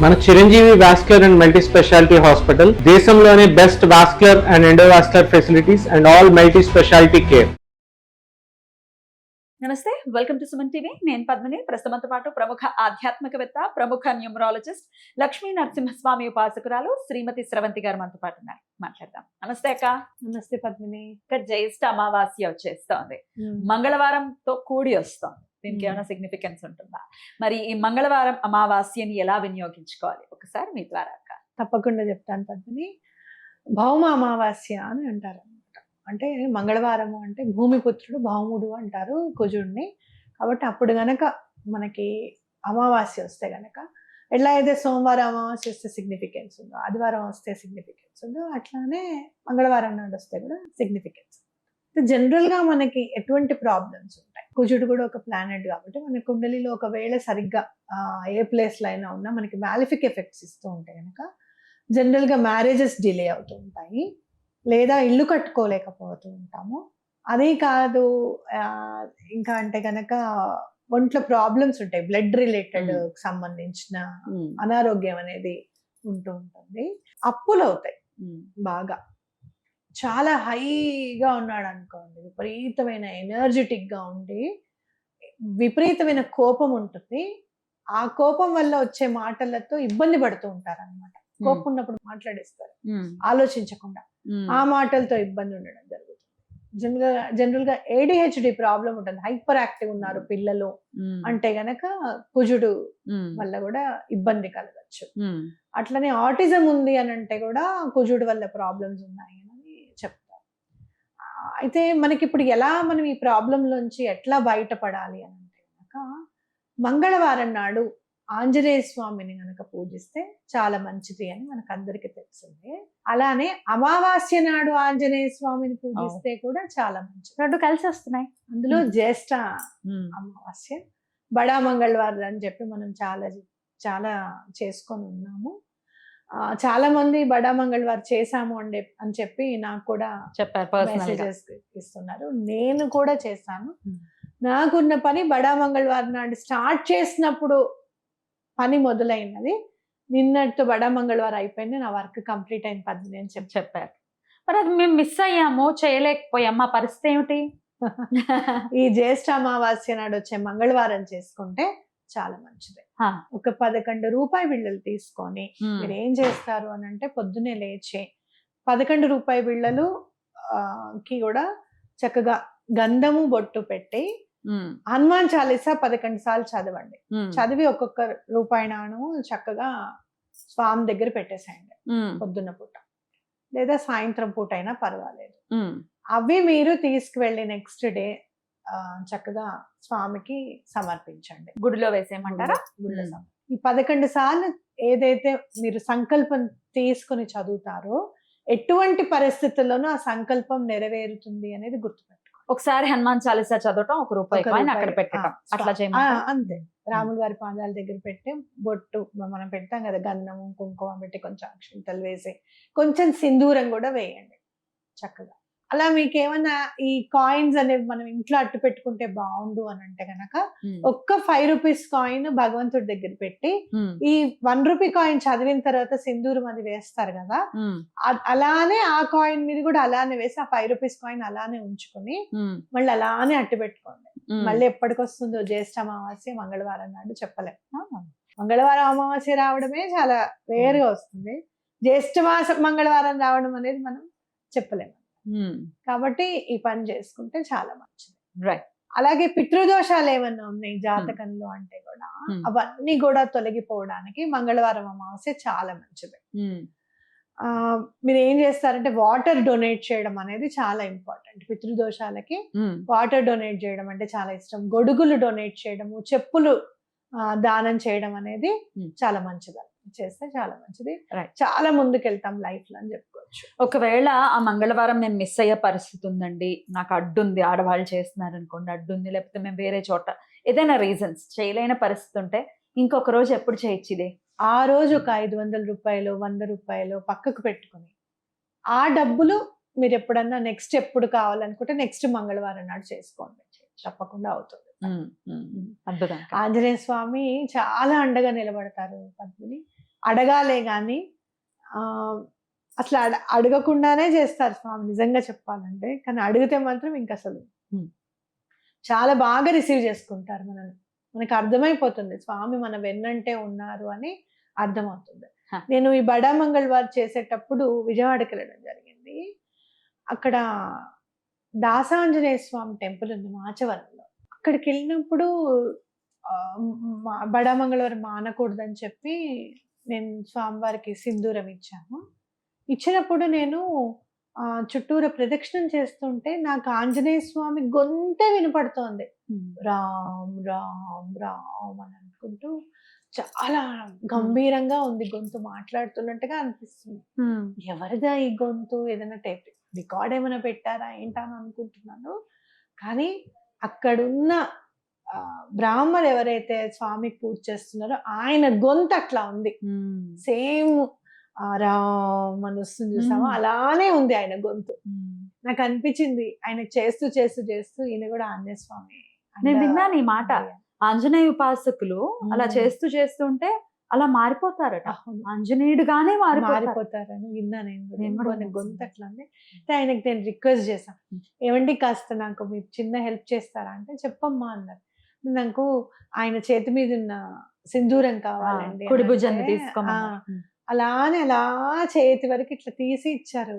మన Chiranjeevi vascular and multi speciality hospital దేశంలోనే best vascular and endovascular facilities and all multi speciality care. నమస్తే, welcome to Suman TV. నేను పద్మిని. ప్రస్తుతంతో పాటు ప్రముఖ ఆధ్యాత్మికవేత్త, ప్రముఖ న్యూమరాలజిస్ట్, లక్ష్మీ నరసింహస్వామి ఉపాసకురాలు శ్రీమతి స్రవంతి గారు మనతో పాటు ఉన్నారు. మాట్లాడదాం. నమస్తే అక్క. నమస్తే పద్మిని. ఇక్కడ జ్యేష్ఠ అమావాస్య వచ్చేస్తోంది, మంగళవారంతో కూడి వస్తోంది. దీనికి ఏమైనా సిగ్నిఫికెన్స్ ఉంటుందా? మరి ఈ మంగళవారం అమావాస్యని ఎలా వినియోగించుకోవాలి ఒకసారి మీ ద్వారా అక్క. తప్పకుండా చెప్తాను పద్మిని. భౌమ అమావాస్య అని అంటారు అనమాట. అంటే మంగళవారము అంటే భూమిపుత్రుడు భౌముడు అంటారు కుజుడిని. కాబట్టి అప్పుడు గనక మనకి అమావాస్య వస్తే గనక ఎట్లా అయితే సోమవారం అమావాస్య వస్తే సిగ్నిఫికెన్స్ ఉందో, ఆదివారం వస్తే సిగ్నిఫికెన్స్ ఉందో, అట్లానే మంగళవారం నాడు వస్తే కూడా సిగ్నిఫికెన్స్. జనరల్గా మనకి ఎటువంటి ప్రాబ్లమ్స్ ఉంటాయి, కుజుడు కూడా ఒక ప్లానెట్ కాబట్టి మన కుండలిలో ఒకవేళ సరిగ్గా ఏ ప్లేస్లో అయినా ఉన్నా మనకి మ్యాలిఫిక్ ఎఫెక్ట్స్ ఇస్తూ ఉంటాయి కనుక జనరల్గా మ్యారేజెస్ డిలే అవుతూ ఉంటాయి, లేదా ఇల్లు కట్టుకోలేకపోతూ ఉంటాము. అదే కాదు ఇంకా అంటే కనుక ఒంట్లో ప్రాబ్లమ్స్ ఉంటాయి, బ్లడ్ రిలేటెడ్ సంబంధించిన అనారోగ్యం అనేది ఉంటూ ఉంటుంది. అప్పులు అవుతాయి బాగా. చాలా హైగా ఉన్నాడు అనుకోండి, విపరీతమైన ఎనర్జెటిక్ గా ఉండి విపరీతమైన కోపం ఉంటుంది. ఆ కోపం వల్ల వచ్చే మాటలతో ఇబ్బంది పడుతూ ఉంటారు అనమాట. కోపం ఉన్నప్పుడు మాట్లాడేస్తారు ఆలోచించకుండా, ఆ మాటలతో ఇబ్బంది ఉండడం జరుగుతుంది. జనరల్ గా ADHD ప్రాబ్లం ఉంటుంది, హైపర్ యాక్టివ్ ఉన్నారు పిల్లలు అంటే గనక కుజుడు వల్ల కూడా ఇబ్బంది కలగచ్చు. అట్లనే ఆటిజం ఉంది అని అంటే కూడా కుజుడు వల్ల ప్రాబ్లమ్స్ ఉన్నాయి అని చెప్తారు. అయితే మనకి ఇప్పుడు ఎలా మనం ఈ ప్రాబ్లంలోంచి ఎట్లా బయటపడాలి అని అంటే కనుక మంగళవారం నాడు ఆంజనేయ స్వామిని గనక పూజిస్తే చాలా మంచిది అని మనకు అందరికీ తెలిసిందే. అలానే అమావాస్య నాడు ఆంజనేయ స్వామిని పూజిస్తే కూడా చాలా మంచిది. రెండు కలిసి వస్తున్నాయి. అందులో జ్యేష్ఠ అమావాస్య, బడా మంగళవారం అని చెప్పి మనం చాలా చాలా చేసుకొని ఉన్నాము. చాలా మంది బడా మంగళవారం చేశాము అని చెప్పి నాకు కూడా చెప్పారు, మెసేజెస్ ఇస్తున్నారు. నేను కూడా చేశాను. నాకున్న పని బడా మంగళవారం నాడు స్టార్ట్ చేసినప్పుడు పని మొదలైనది. నిన్నటితో బడా మంగళవారం అయిపోయింది, నా వర్క్ కంప్లీట్ అయిన పద్ధతి అని చెప్పారు. మరి అది మేము మిస్ అయ్యాము, చేయలేకపోయాము, మా పరిస్థితి ఏమిటి? ఈ జ్యేష్ఠ అమావాస్య నాడు వచ్చే మంగళవారం చేసుకుంటే చాలా మంచిది. ఒక 11 రూపాయి బిళ్ళలు తీసుకొని మీరు ఏం చేస్తారు అని అంటే పొద్దున్నే లేచి 11 రూపాయి బిళ్ళలు కి కూడా చక్కగా గంధము బొట్టు పెట్టి హనుమాన్ చాలీసా 11 సార్లు చదవండి. చదివి ఒక్కొక్క రూపాయి నాణము చక్కగా స్వామి దగ్గర పెట్టేసేయండి పొద్దున్న పూట, లేదా సాయంత్రం పూట అయినా పర్వాలేదు. అవి మీరు తీసుకువెళ్ళి నెక్స్ట్ డే చక్కగా స్వామికి సమర్పించండి, గుడిలో వేసేయమంటారా? ఈ 11 సార్లు ఏదైతే మీరు సంకల్పం తీసుకుని చదువుతారో ఎటువంటి పరిస్థితుల్లోనూ ఆ సంకల్పం నెరవేరుతుంది అనేది గుర్తుపెట్టుకోండి. ఒకసారి హనుమాన్ చాలీసా చదవటం, ఒక రూపాయి అక్కడ పెట్టడం, అట్లా చేయమంటారా? అంతే. రాముల వారి పాదాల దగ్గర పెట్టి బొట్టు మనం పెడతాం కదా, గంధము కుంకుమ పెట్టి కొంచెం అక్షింతలు వేసి కొంచెం సింధూరం కూడా వేయండి చక్కగా. అలా మీకు ఏమన్నా ఈ కాయిన్స్ అనేవి మనం ఇంట్లో అట్టు పెట్టుకుంటే బాగుండు అని అంటే గనక ఒక్క 5 రూపీస్ కాయిన్ భగవంతుడి దగ్గర పెట్టి ఈ 1 రూపీ కాయిన్ చదివిన తర్వాత సింధూరం అది వేస్తారు కదా, అలానే ఆ కాయిన్ మీద కూడా అలానే వేసి ఆ 5 రూపీస్ కాయిన్ అలానే ఉంచుకొని మళ్ళీ అలానే అట్టు పెట్టుకోండి. మళ్ళీ ఎప్పటికొస్తుందో జ్యేష్ఠ అమావాస్య మంగళవారం నాడు చెప్పలేం. మంగళవారం అమావాస్య రావడమే చాలా రేరుగా వస్తుంది, జ్యేష్ఠ మాస మంగళవారం రావడం అనేది మనం చెప్పలేము. కాబట్టి ఈ పని చేసుకుంటే చాలా మంచిది. రైట్. అలాగే పితృదోషాలు ఏమన్నా ఉన్నాయి జాతకంలో అంటే కూడా అవన్నీ కూడా తొలగిపోవడానికి మంగళవారం అమావాస్య చాలా మంచిది. మీరు ఏం చేస్తారంటే వాటర్ డొనేట్ చేయడం అనేది చాలా ఇంపార్టెంట్. పితృదోషాలకి వాటర్ డొనేట్ చేయడం అంటే చాలా ఇష్టం. గొడుగులు డొనేట్ చేయడము, చెప్పులు దానం చేయడం అనేది చాలా మంచిది. చేస్తే చాలా మంచిది, చాలా ముందుకెళ్తాం లైఫ్ లో అని చెప్పుకోవచ్చు. ఒకవేళ ఆ మంగళవారం నేను మిస్ అయ్యే పరిస్థితి ఉందండి, నాకు అడ్డుంది, ఆడవాళ్ళు చేస్తున్నారు అనుకోండి, అడ్డుంది, లేకపోతే మేము వేరే చోట ఏదైనా రీజన్స్ చేయలేని పరిస్థితి ఉంటే ఇంకొక రోజు ఎప్పుడు చేయొచ్చు ఇదే? ఆ రోజు ఒక 500 రూపాయలు 100 రూపాయలు పక్కకు పెట్టుకుని ఆ డబ్బులు మీరు ఎప్పుడన్నా నెక్స్ట్ ఎప్పుడు కావాలనుకుంటే నెక్స్ట్ మంగళవారం నాడు చేసుకోండి, తప్పకుండా అవుతుంది. ఆంజనేయ స్వామి చాలా అండగా నిలబడతారు పద్మిని. అడగాలే కానీ అసలు అడగకుండానే చేస్తారు స్వామి, నిజంగా చెప్పాలంటే. కానీ అడిగితే మాత్రం ఇంక అసలు చాలా బాగా రిసీవ్ చేసుకుంటారు మనల్ని. మనకు అర్థమైపోతుంది స్వామి మన వెన్నంటే ఉన్నారు అని అర్థమవుతుంది. నేను ఈ బడా మంగళవారం చేసేటప్పుడు విజయవాడకి వెళ్ళడం జరిగింది. అక్కడ దాసాంజనేయ స్వామి టెంపుల్ ఉంది మాచవరంలో. అక్కడికి వెళ్ళినప్పుడు బడా మంగళవారం మానకూడదని చెప్పి నేను స్వామివారికి సింధూరం ఇచ్చాను. ఇచ్చినప్పుడు నేను చుట్టూరా ప్రదక్షిణం చేస్తుంటే నాకు ఆంజనేయ స్వామి గొంతే వినపడుతోంది. రామ్ రామ్ రామ్ అని అనుకుంటూ చాలా గంభీరంగా ఉంది గొంతు, మాట్లాడుతున్నట్టుగా అనిపిస్తుంది. ఎవరిదా ఈ గొంతు? ఏదైనా టైప్ రికార్డ్ ఏమైనా పెట్టారా ఏంటా అని అనుకుంటున్నాను. కానీ అక్కడున్న బ్రాహ్మణులు ఎవరైతే స్వామికి పూజ చేస్తున్నారో ఆయన గొంతు అట్లా ఉంది. సేమ్ రామ్ అని వస్తుంది చూసామా, అలానే ఉంది ఆయన గొంతు. నాకు అనిపించింది ఆయన చేస్తూ చేస్తూ చేస్తూ ఈయన కూడా ఆంజనేయ స్వామి. నేను విన్నాను ఈ మాట. ఆంజనేయ ఉపాసకులు అలా చేస్తూ చేస్తుంటే అలా మారిపోతారట, ఆంజనేయుడుగానే మారిపోతారని విన్నా నేను. గొంతు అట్లా ఉంది. ఆయనకి నేను రిక్వెస్ట్ చేశాను, ఏమండి కాస్త నాకు మీరు చిన్న హెల్ప్ చేస్తారా అంటే, చెప్పమ్మా అన్నారు. నాకు ఆయన చేతి మీద ఉన్న సింధూరం కావాలండి, కుడి భుజాన్ని తీసుకోమన్నారు. అలానే అలా చేతి వరకు ఇట్లా తీసి ఇచ్చారు.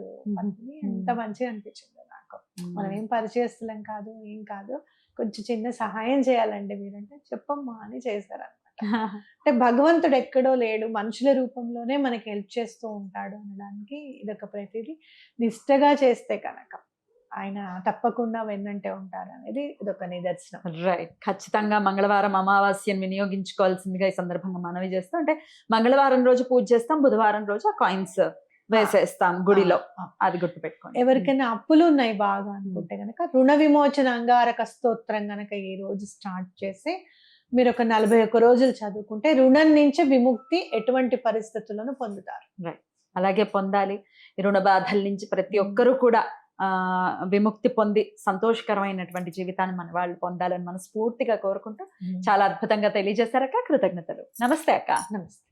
ఎంత మంచిగా అనిపించింది నాకు. మనం ఏం పరిచయస్తులం కాదు, ఏం కాదు, కొంచెం చిన్న సహాయం చేయాలండి మీరంటే, చెప్పమ్మా అని చేశారనమాట. అంటే భగవంతుడు ఎక్కడో లేడు, మనుషుల రూపంలోనే మనకి హెల్ప్ చేస్తూ ఉంటాడు అనడానికి ఇదొక ప్రతిదీ. నిష్టగా చేస్తే కనుక ఆయన తప్పకుండా వెన్నంటే ఉంటారు అనేది ఇదొక నిదర్శనం. రైట్. ఖచ్చితంగా మంగళవారం అమావాస్యను వినియోగించుకోవాల్సిందిగా ఈ సందర్భంగా మనవి చేస్తాం. అంటే మంగళవారం రోజు పూజ చేస్తాం, బుధవారం రోజు ఆ కాయిన్స్ వేసేస్తాం గుడిలో, అది గుర్తుపెట్టుకోండి. ఎవరికైనా అప్పులు ఉన్నాయి బాగా అనుకుంటే గనక రుణ విమోచన అంగారక స్తోత్రం గనక ఈ రోజు స్టార్ట్ చేసి మీరు ఒక 41 రోజులు చదువుకుంటే రుణం నుంచి విముక్తి ఎటువంటి పరిస్థితులను పొందుతారు. రైట్, అలాగే పొందాలి. ఈ రుణ బాధల నుంచి ప్రతి ఒక్కరూ కూడా విముక్తి పొంది సంతోషకరమైనటువంటి జీవితాన్ని మన వాళ్ళు పొందాలని మనస్ఫూర్తిగా కోరుకుంటూ చాలా అద్భుతంగా తెలియజేశారక్క. కృతజ్ఞతలు. నమస్తే అక్క. నమస్తే.